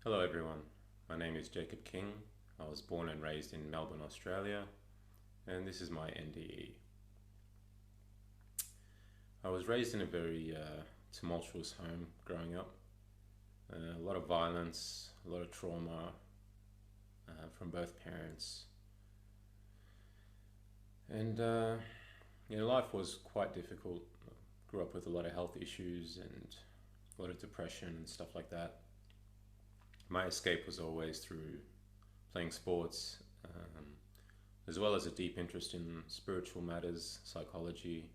Hello everyone, my name is Jейкоб King. I was born and raised in Melbourne, Australia, and this is my NDE. I was raised in a very tumultuous home growing up. A lot of violence, a lot of trauma from both parents. And life was quite difficult. Grew up with a lot of health issues and a lot of depression and stuff like that. My escape was always through playing sports, as well as a deep interest in spiritual matters, psychology,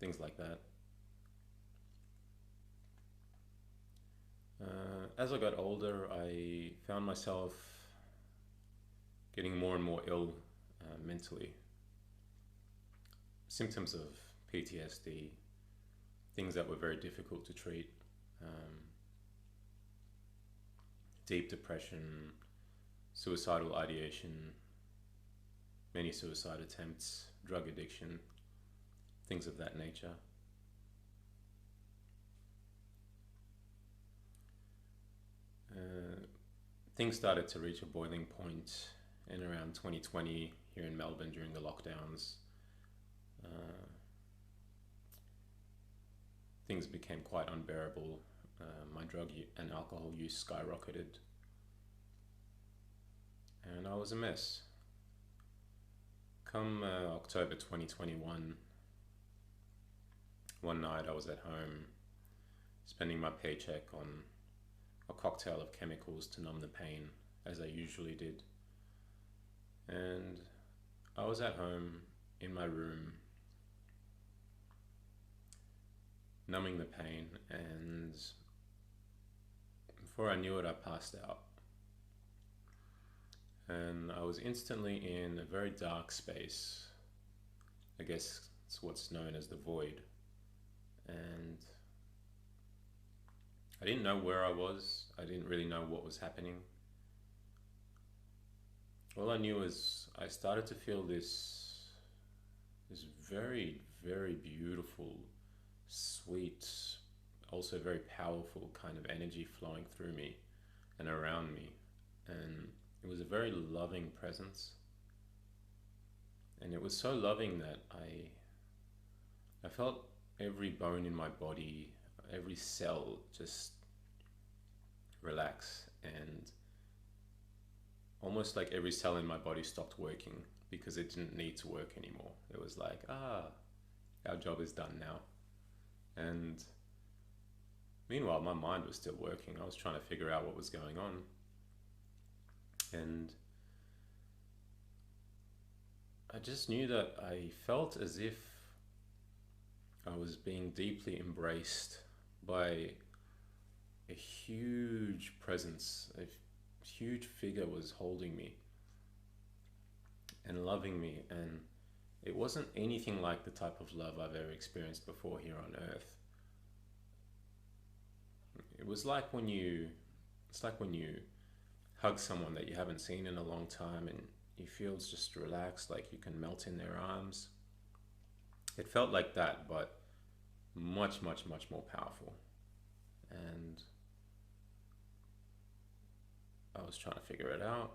things like that. As I got older, I found myself getting more and more ill mentally. Symptoms of PTSD, things that were very difficult to treat. Deep depression, suicidal ideation, many suicide attempts, drug addiction, things of that nature. Things started to reach a boiling point in around 2020 here in Melbourne during the lockdowns. Things became quite unbearable. My drug and alcohol use skyrocketed, and I was a mess. Come October 2021, one night I was at home spending my paycheck on a cocktail of chemicals to numb the pain, as I usually did. And I was at home in my room numbing the pain, and before I knew it, I passed out. And I was instantly in a very dark space. I guess it's what's known as the void. And I didn't know where I was. I didn't really know what was happening. All I knew is I started to feel this very, very beautiful, sweet, also very powerful kind of energy flowing through me and around me. And it was a very loving presence. And it was so loving that I felt every bone in my body, every cell just relax, and almost like every cell in my body stopped working because it didn't need to work anymore. It was like, our job is done now. And meanwhile, my mind was still working. I was trying to figure out what was going on. And I just knew that I felt as if I was being deeply embraced by a huge presence. A huge figure was holding me and loving me. And it wasn't anything like the type of love I've ever experienced before here on earth. It was like when you hug someone that you haven't seen in a long time and you feel just relaxed, like you can melt in their arms. It felt like that, but much, much, much more powerful. And I was trying to figure it out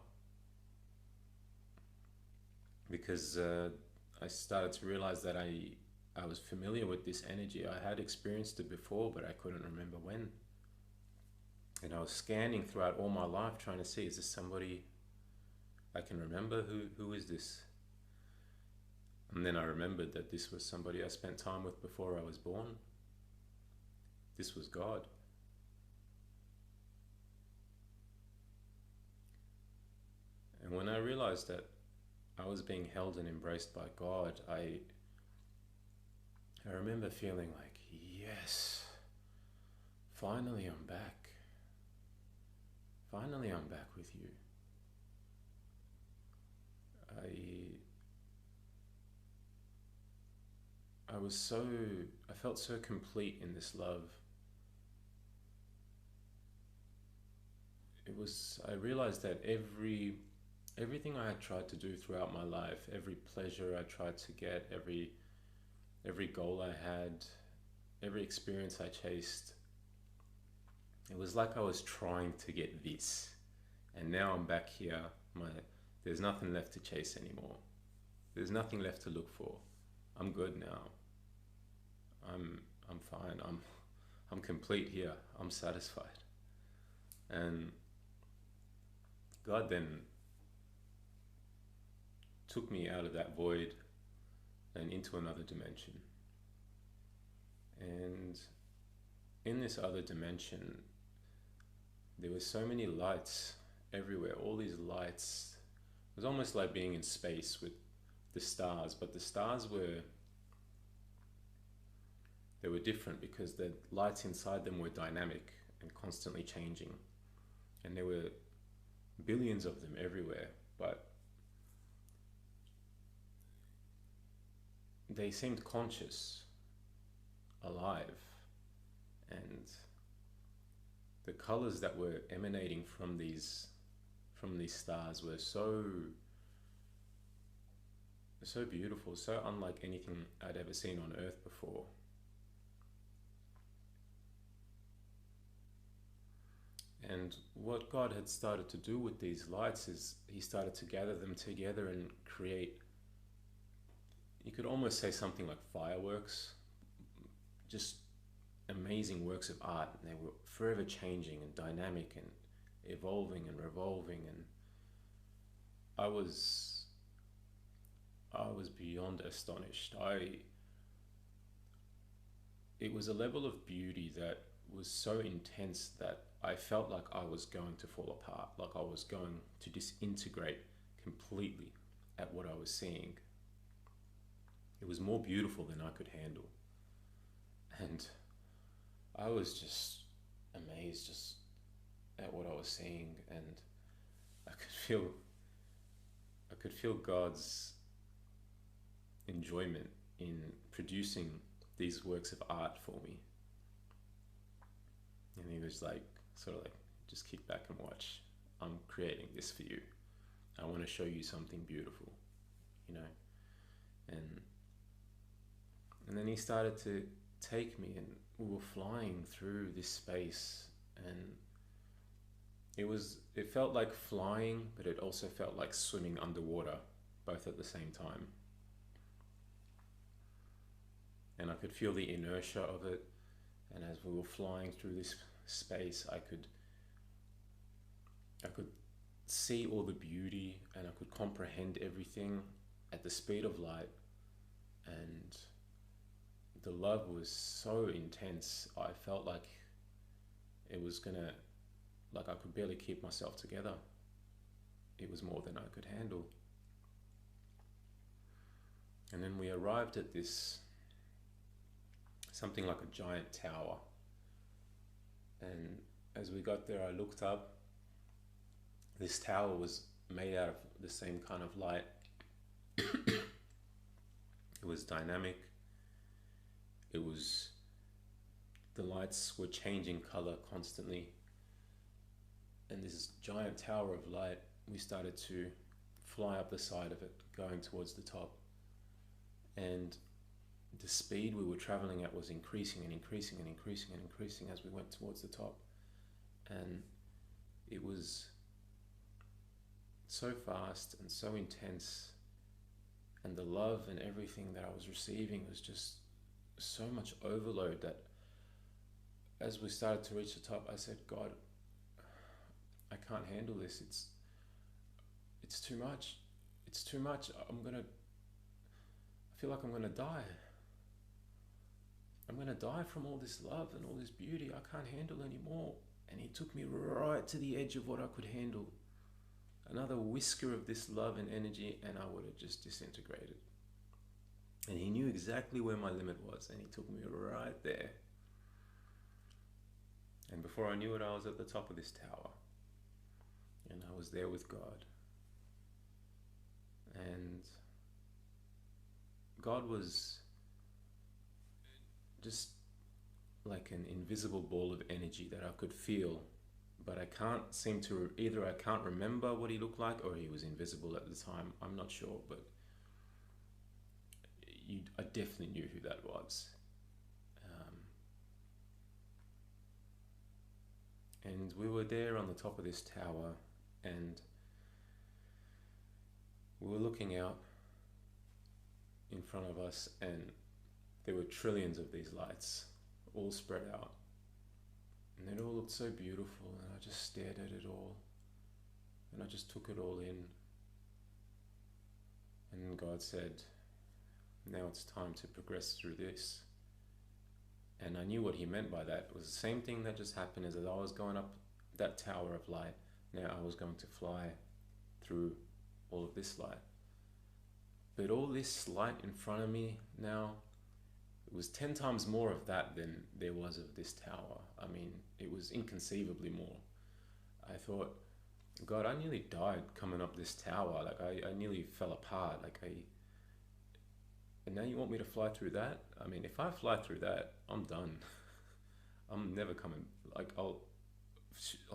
because I started to realize that I was familiar with this energy. I had experienced it before, but I couldn't remember when. And I was scanning throughout all my life trying to see, is this somebody I can remember? Who is this? And then I remembered that this was somebody I spent time with before I was born. This was God. And when I realized that I was being held and embraced by God, I remember feeling like, yes, finally I'm back. Finally I'm back with you. I felt so complete in this love. I realized that everything I had tried to do throughout my life, every pleasure I tried to get, every goal I had, every experience I chased, It was like I was trying to get this, and now I'm back here. There's nothing left to chase anymore. There's nothing left to look for. I'm good now. I'm fine. I'm complete here. I'm satisfied. And God then took me out of that void and into another dimension. And in this other dimension, there were so many lights everywhere, all these lights. It was almost like being in space with the stars, but the stars were different because the lights inside them were dynamic and constantly changing. And there were billions of them everywhere, but they seemed conscious, alive, and the colors that were emanating from these stars were so beautiful, so unlike anything I'd ever seen on Earth before. And what God had started to do with these lights is he started to gather them together and create, you could almost say something like fireworks, just amazing works of art. And they were forever changing and dynamic and evolving and revolving, and I was beyond astonished. It was a level of beauty that was so intense that I felt like I was going to fall apart, like I was going to disintegrate completely at what I was seeing. It was more beautiful than I could handle. And I was just amazed just at what I was seeing, and I could feel God's enjoyment in producing these works of art for me. And he was like, sort of like, just kick back and watch. I'm creating this for you. I want to show you something beautiful, you know. And then he started to take me, and we were flying through this space, and it felt like flying, but it also felt like swimming underwater, both at the same time. And I could feel the inertia of it, and as we were flying through this space, I could see all the beauty, and I could comprehend everything at the speed of light, and the love was so intense. I felt like it was gonna, like I could barely keep myself together. It was more than I could handle. And then we arrived at this, something like a giant tower. And as we got there, I looked up. This tower was made out of the same kind of light. It was dynamic. The lights were changing color constantly. And this giant tower of light, we started to fly up the side of it, going towards the top. And the speed we were traveling at was increasing and increasing and increasing and increasing as we went towards the top. And it was so fast and so intense, and the love and everything that I was receiving was just so much overload that as we started to reach the top, I said, God, I can't handle this. It's too much. It's too much. I feel like I'm gonna die. I'm gonna die from all this love and all this beauty. I can't handle anymore. And he took me right to the edge of what I could handle. Another whisker of this love and energy, and I would have just disintegrated. And he knew exactly where my limit was, and he took me right there. And before I knew it, I was at the top of this tower, and I was there with God. And God was just like an invisible ball of energy that I could feel, but I can't seem to, either I can't remember what he looked like or he was invisible at the time. I'm not sure, but I definitely knew who that was. And we were there on the top of this tower, and we were looking out in front of us, and there were trillions of these lights all spread out, and it all looked so beautiful, and I just stared at it all, and I just took it all in. And then God said, now it's time to progress through this. And I knew what he meant by that. It was the same thing that just happened, is that I was going up that tower of light. Now I was going to fly through all of this light. But all this light in front of me now, it was 10 times more of that than there was of this tower. I mean, it was inconceivably more. I thought, God, I nearly died coming up this tower. Like I nearly fell apart. And now you want me to fly through that? I mean, if I fly through that, I'm done. I'm never coming. Like I'll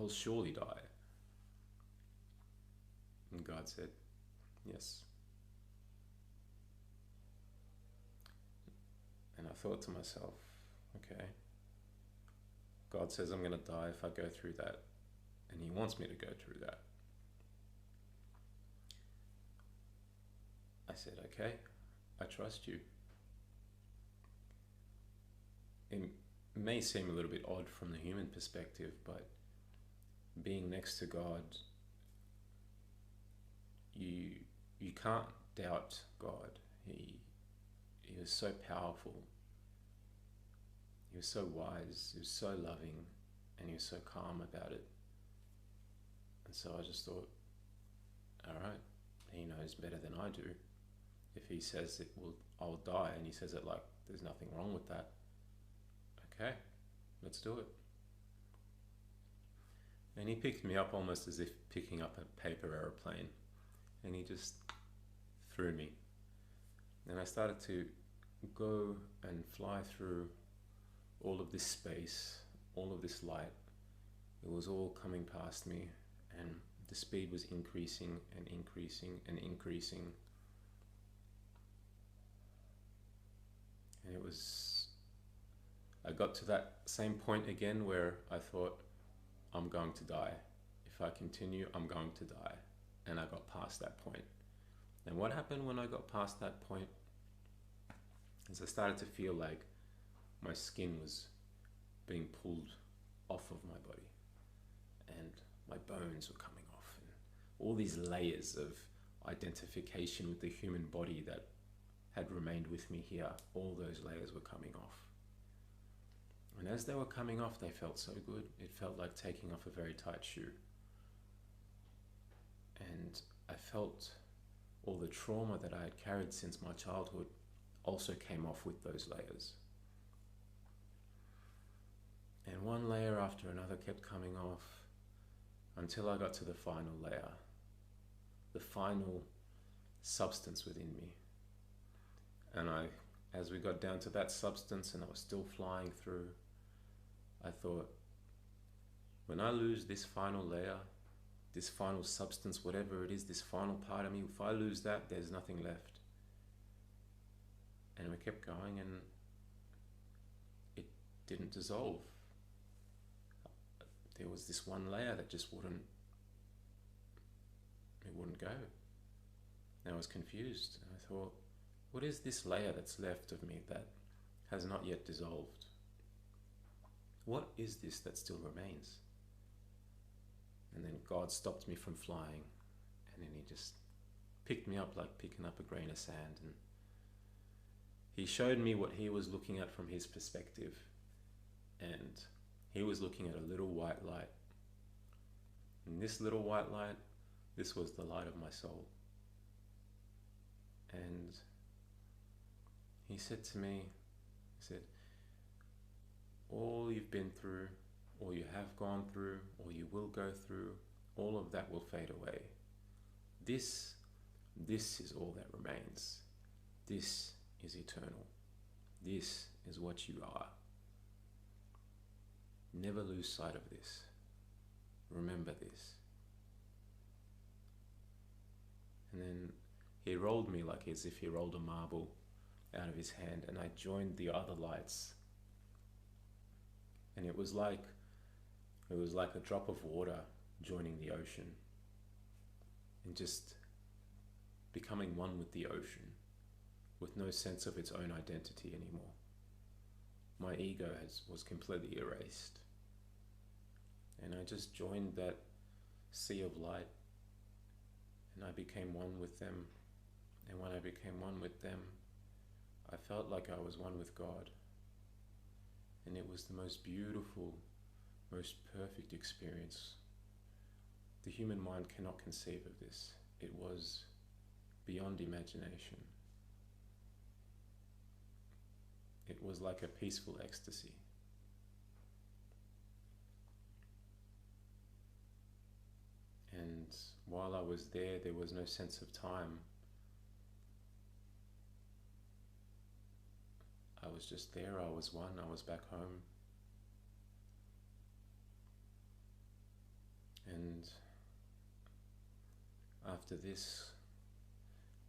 surely die. And God said, yes. And I thought to myself, okay, God says I'm going to die if I go through that, and he wants me to go through that. I said, okay, I trust you. It may seem a little bit odd from the human perspective, but being next to God, you can't doubt God. He was so powerful. He was so wise. He was so loving, and he was so calm about it. And so I just thought, all right, he knows better than I do. If he says I'll die, and he says it like there's nothing wrong with that, okay, let's do it. And he picked me up almost as if picking up a paper aeroplane, and he just threw me. And I started to go and fly through all of this space, all of this light. It was all coming past me, and the speed was increasing and increasing and increasing. And I got to that same point again where I thought, I'm going to die. If I continue, I'm going to die. And I got past that point. And what happened when I got past that point is I started to feel like my skin was being pulled off of my body, and my bones were coming off, and all these layers of identification with the human body that had remained with me here, all those layers were coming off. And as they were coming off, they felt so good. It felt like taking off a very tight shoe. And I felt all the trauma that I had carried since my childhood also came off with those layers. And one layer after another kept coming off until I got to the final layer, the final substance within me. And as we got down to that substance and I was still flying through, I thought, when I lose this final layer, this final substance, whatever it is, this final part of me, if I lose that, there's nothing left. And we kept going, and it didn't dissolve. There was this one layer that just wouldn't go. And I was confused, and I thought, what is this layer that's left of me that has not yet dissolved? What is this that still remains? And then God stopped me from flying, and then he just picked me up like picking up a grain of sand, and he showed me what he was looking at from his perspective. And he was looking at a little white light. And this little white light, this was the light of my soul. And he said to me, he said, all you've been through, or you have gone through, or you will go through, all of that will fade away. This is all that remains. This is eternal. This is what you are. Never lose sight of this. Remember this. And then he rolled me like as if he rolled a marble out of his hand, and I joined the other lights. And it was like It was like a drop of water joining the ocean and just becoming one with the ocean, with no sense of its own identity anymore. My ego was completely erased. And I just joined that sea of light, and I became one with them. And when I became one with them, I felt like I was one with God. And it was the most beautiful, most perfect experience. The human mind cannot conceive of this. It was beyond imagination. It was like a peaceful ecstasy. And while I was there was no sense of time. I was just there, I was one, I was back home. And after this,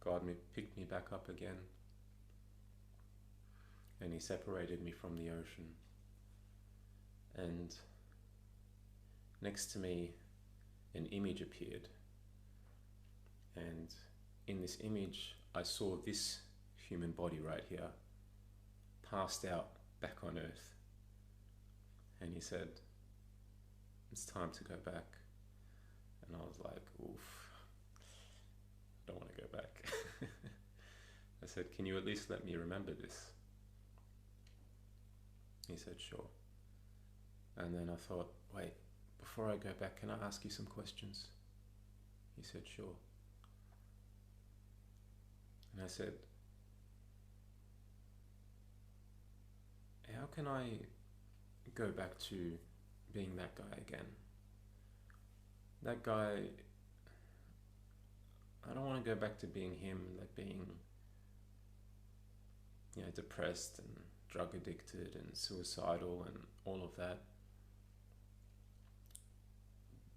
God picked me back up again, and He separated me from the ocean. And next to me, an image appeared. And in this image, I saw this human body right here, passed out back on earth. And He said, "It's time to go back." And I was like, oof, I don't want to go back. I said, "Can you at least let me remember this?" He said, "Sure." And then I thought, wait, before I go back, can I ask you some questions? He said, "Sure." And I said, how can I go back to being that guy again? That guy, I don't want to go back to being him, like being, depressed and drug addicted and suicidal and all of that.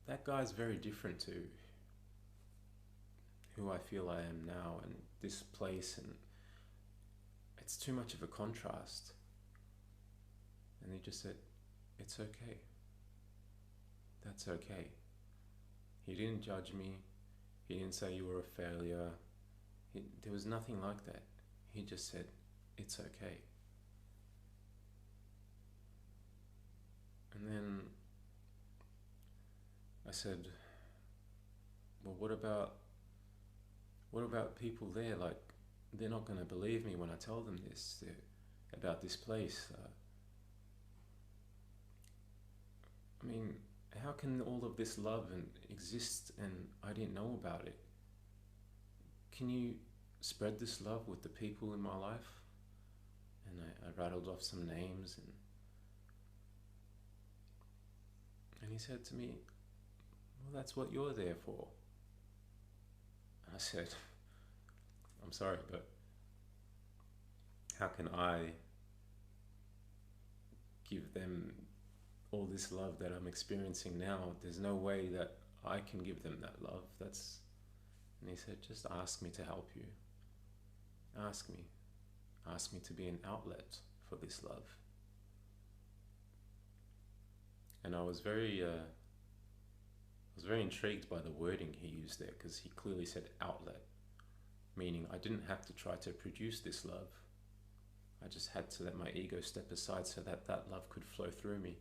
That guy's very different to who I feel I am now, and this place, and it's too much of a contrast. And He just said, "It's okay. That's okay." He didn't judge me. He didn't say you were a failure. There was nothing like that. He just said, "It's okay." And then I said, well, what about people there? Like, they're not going to believe me when I tell them this about this place. I mean, how can all of this love exist and I didn't know about it? Can you spread this love with the people in my life? And I rattled off some names, and He said to me, well, that's what you're there for. And I said, I'm sorry, but how can I give them all this love that I'm experiencing now? There's no way that I can give them that love. And He said, just ask me to help you. Ask me. Ask me to be an outlet for this love. And I was very intrigued by the wording He used there, because He clearly said outlet, meaning I didn't have to try to produce this love. I just had to let my ego step aside so that that love could flow through me.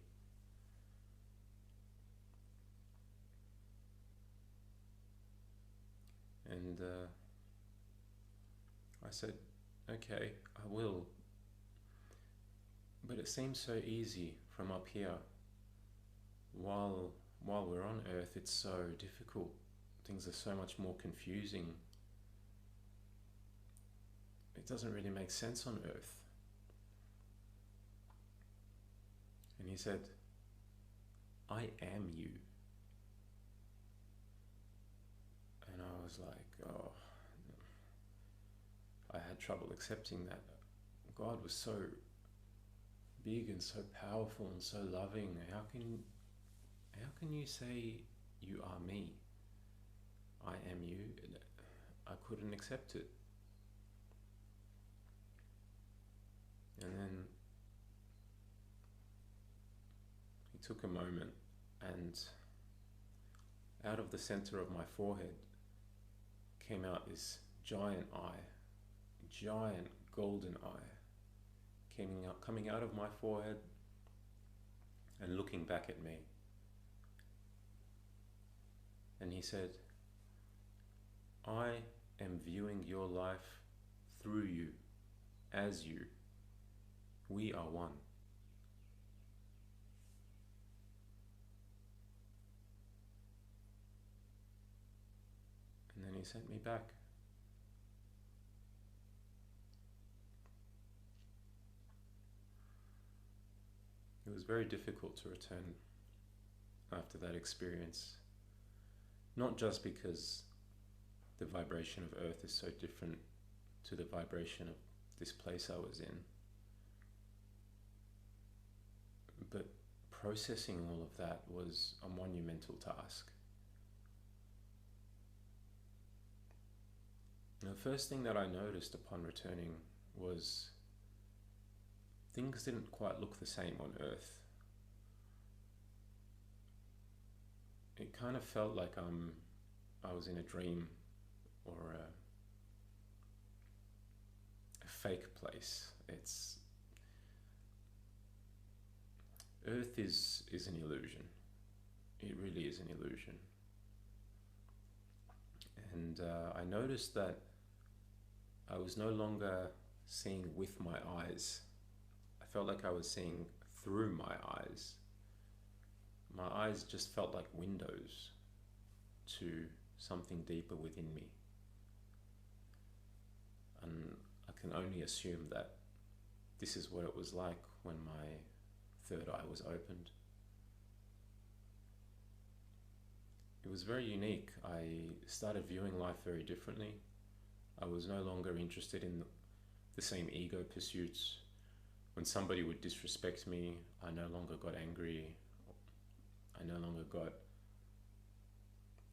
And I said, okay, I will. But it seems so easy from up here. While we're on earth, it's so difficult. Things are so much more confusing. It doesn't really make sense on earth. And He said, I am you. And I was like, oh, I had trouble accepting that. God was so big and so powerful and so loving. How can you say you are me? I am you? I couldn't accept it. And then He took a moment and out of the center of my forehead came out this giant eye, giant golden eye, coming out of my forehead and looking back at me. And he said, I am viewing your life through you, as you. We are one. And then he sent me back. It was very difficult to return after that experience. Not just because the vibration of Earth is so different to the vibration of this place I was in, but processing all of that was a monumental task. And the first thing that I noticed upon returning was things didn't quite look the same on Earth. It kind of felt like I was in a dream or a fake place. Earth is an illusion. It really is an illusion. And I noticed that I was no longer seeing with my eyes. I felt like I was seeing through my eyes. My eyes just felt like windows to something deeper within me. And I can only assume that this is what it was like when my third eye was opened. It was very unique. I started viewing life very differently. I was no longer interested in the same ego pursuits. When somebody would disrespect me, I no longer got angry. I no longer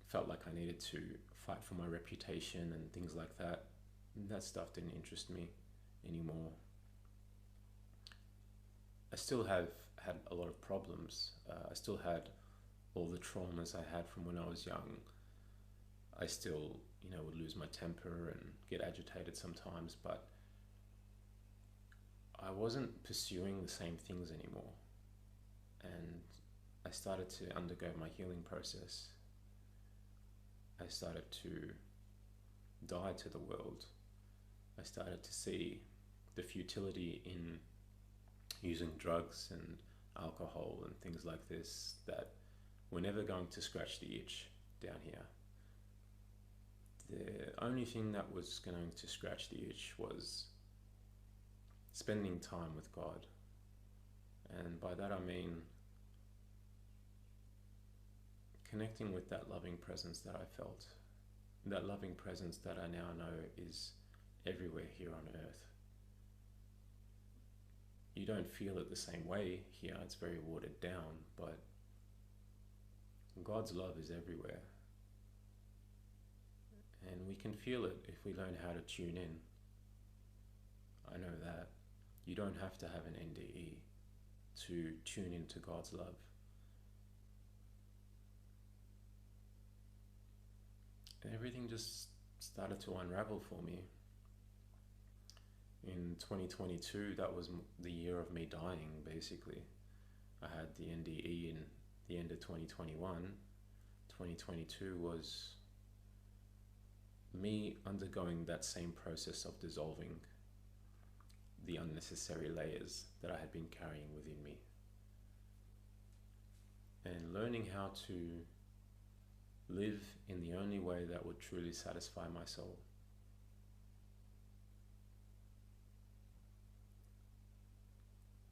felt like I needed to fight for my reputation and things like that. That stuff didn't interest me anymore. I still have had a lot of problems. I still had all the traumas I had from when I was young. I still, would lose my temper and get agitated sometimes, but I wasn't pursuing the same things anymore. And I started to undergo my healing process. I started to die to the world. I started to see the futility in using drugs and alcohol and things like this that were never going to scratch the itch down here. The only thing that was going to scratch the itch was spending time with God. And by that I mean connecting with that loving presence that I felt, that loving presence that I now know is everywhere here on Earth. You don't feel it the same way here, it's very watered down, but God's love is everywhere. And we can feel it if we learn how to tune in. I know that. You don't have to have an NDE to tune into God's love. And everything just started to unravel for me. In 2022, that was the year of me dying, basically. I had the NDE in the end of 2021. 2022 was me undergoing that same process of dissolving the unnecessary layers that I had been carrying within me. And learning how to live in the only way that would truly satisfy my soul.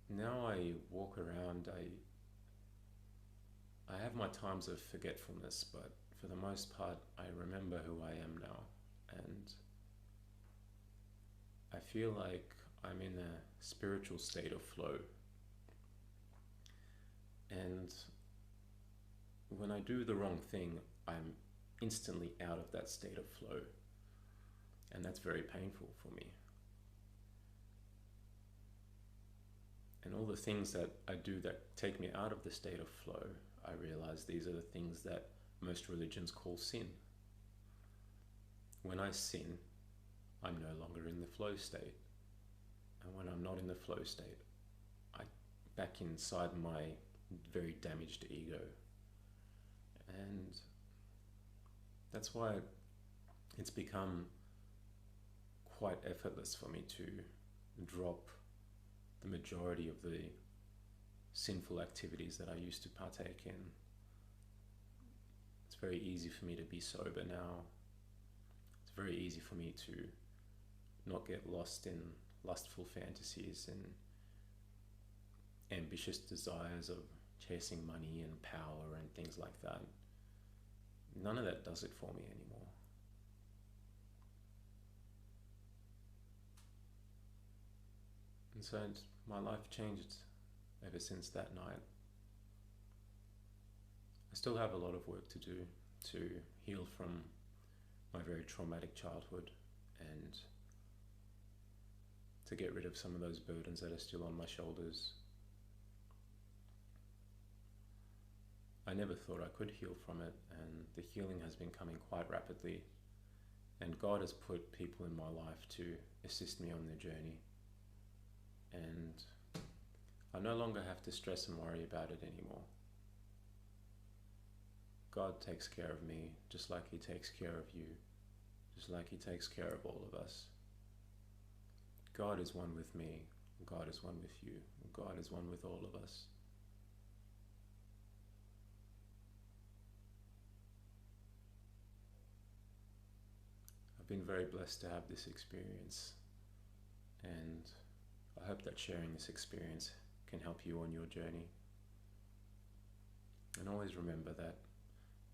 Now I walk around, I have my times of forgetfulness, but for the most part, I remember who I am now. And I feel like I'm in a spiritual state of flow. And when I do the wrong thing, I'm instantly out of that state of flow. And that's very painful for me. And all the things that I do that take me out of the state of flow, I realized these are the things that most religions call sin. When I sin, I'm no longer in the flow state. And when I'm not in the flow state, I'm back inside my very damaged ego. And that's why it's become quite effortless for me to drop the majority of the sinful activities that I used to partake in. It's very easy for me to be sober now. It's very easy for me to not get lost in lustful fantasies and ambitious desires of chasing money and power and things like that. None of that does it for me anymore. And so my life changed ever since that night. I still have a lot of work to do to heal from my very traumatic childhood and to get rid of some of those burdens that are still on my shoulders. I never thought I could heal from it, and the healing has been coming quite rapidly, and God has put people in my life to assist me on the journey, and I no longer have to stress and worry about it anymore. God takes care of me just like He takes care of you, just like He takes care of all of us. God is one with me, God is one with you, God is one with all of us. I've been very blessed to have this experience, and I hope that sharing this experience can help you on your journey. And always remember that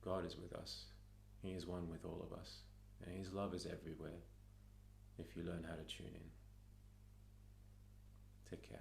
God is with us. He is one with all of us, and His love is everywhere if you learn how to tune in. Take care.